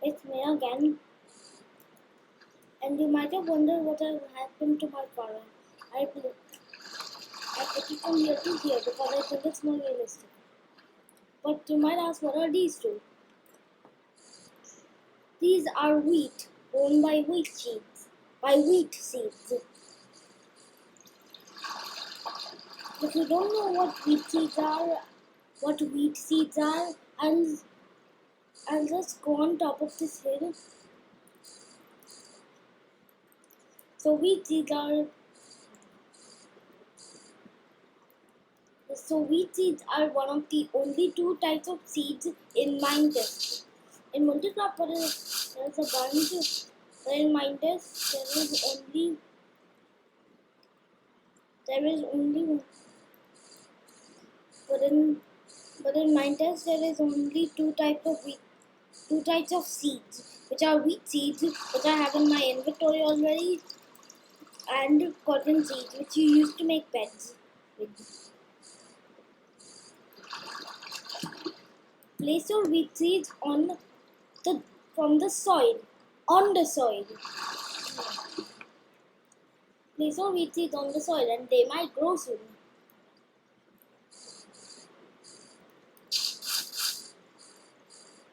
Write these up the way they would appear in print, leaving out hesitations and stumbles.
It's me again, and you might have wondered what has happened to my color. I put, I put it from here to here because I think it's more realistic. But you might ask, what are these two? These are wheat, grown by wheat seeds. By wheat seeds. If you don't know what wheat seeds are, I'll just go on top of this hill. So wheat seeds are one of the only two types of seeds in Minetest. In Multicraft, there's a bunch, but in Minetest there is only but in Minetest there is only two types of seeds, which are wheat seeds, which I have in my inventory already, and cotton seeds, which you use to make beds with. Place your wheat seeds from the soil, on the soil. Place your wheat seeds on the soil, and they might grow soon.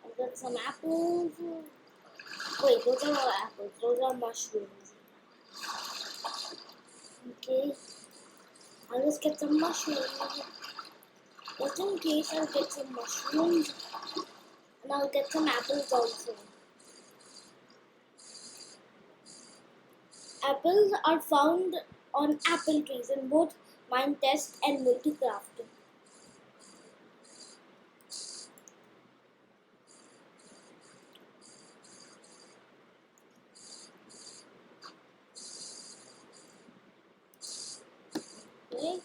I've got some apples. Wait, those are not apples. Those are mushrooms. Okay. I'll just get some mushrooms. Just in case, I'll get some mushrooms. And I'll get some apples also. Apples are found on apple trees in both Minetest and Multicraft. Okay.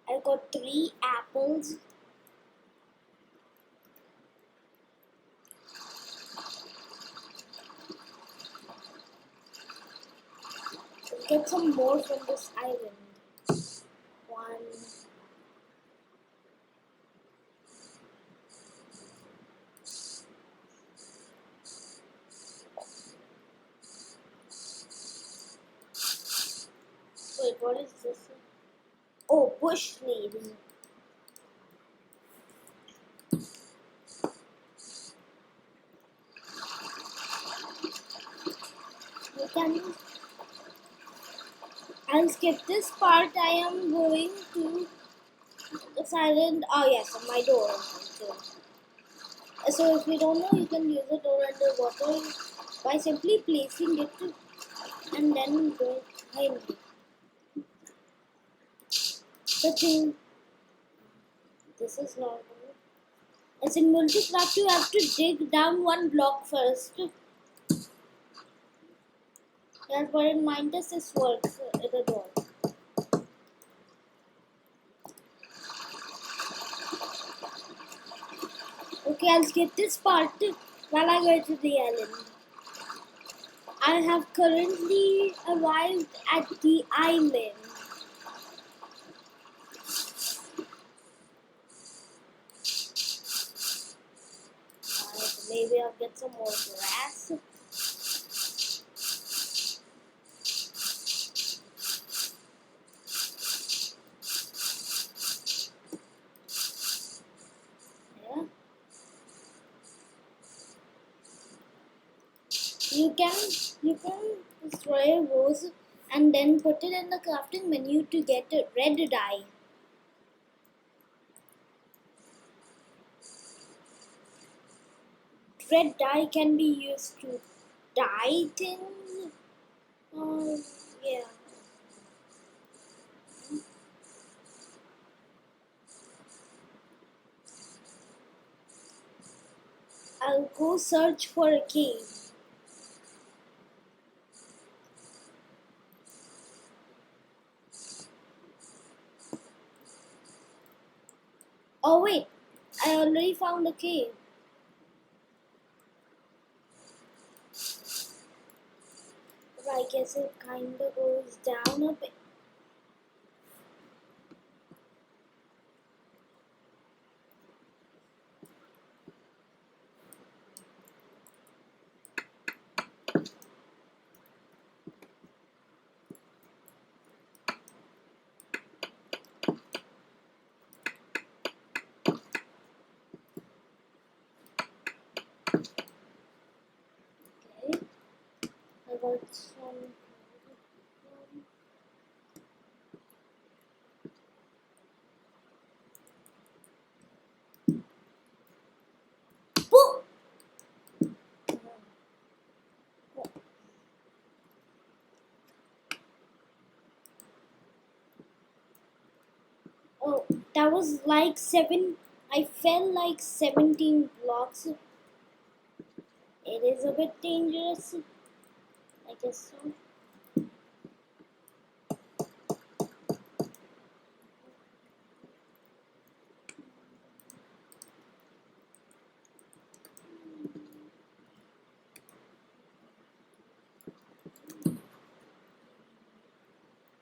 I got 3 apples. Let's get some more from this island. 1. Wait, what is this? Oh, bush leaves. You can. I'll skip this part. I am going to the silent. Oh yes, my door. So if you don't know, you can use the door underwater by simply placing it and then going behind it. The thing. This is normal. As in Multicraft, you have to dig down 1 block first. That's what in Minetest this works at the door. Okay, I'll skip this part while I go to the island. I have currently arrived at the island. Maybe I'll get some more grass. Yeah. You can destroy a rose and then put it in the crafting menu to get a red dye. Red dye can be used to dye things. Yeah. I'll go search for a cave. Oh wait, I already found a cave. But I guess it kinda goes down a bit. Oh, it's Boo! Oh, that was like 7. I fell like 17 blocks. It is a bit dangerous. I guess so.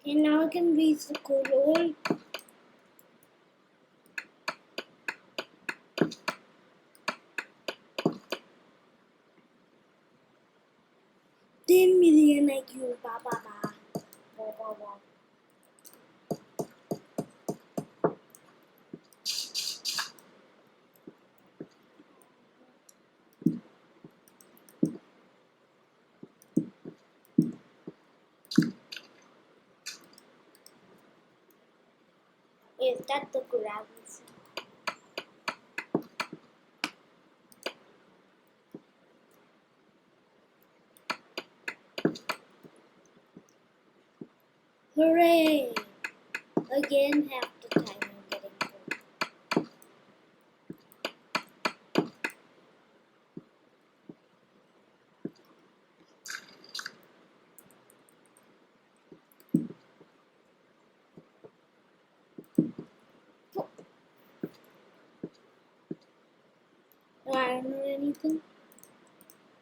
Okay, now I can reach the coral. $10 million IQ. Ba ba ba. Ba ba ba. Is that the gravels? Hooray! Again, half the time I'm getting through. Iron or anything.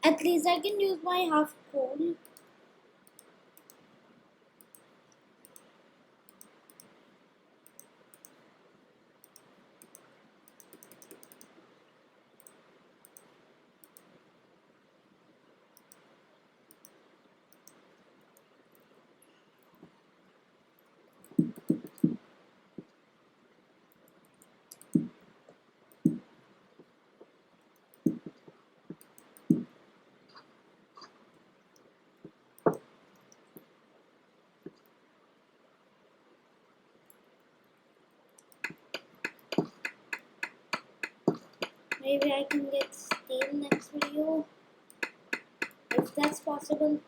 At least I can use my half coal. Maybe I can get steel next video, if that's possible.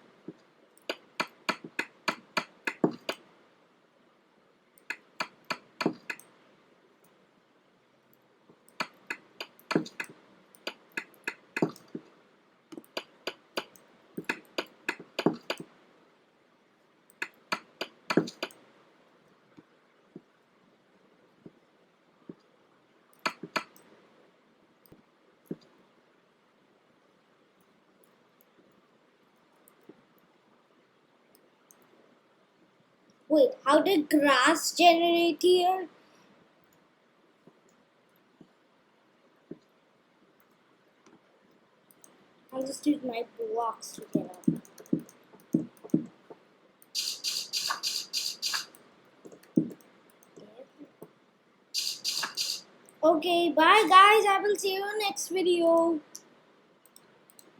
Wait, how did grass generate here? I'll just use my blocks to get up. Okay, bye guys. I will see you in next video.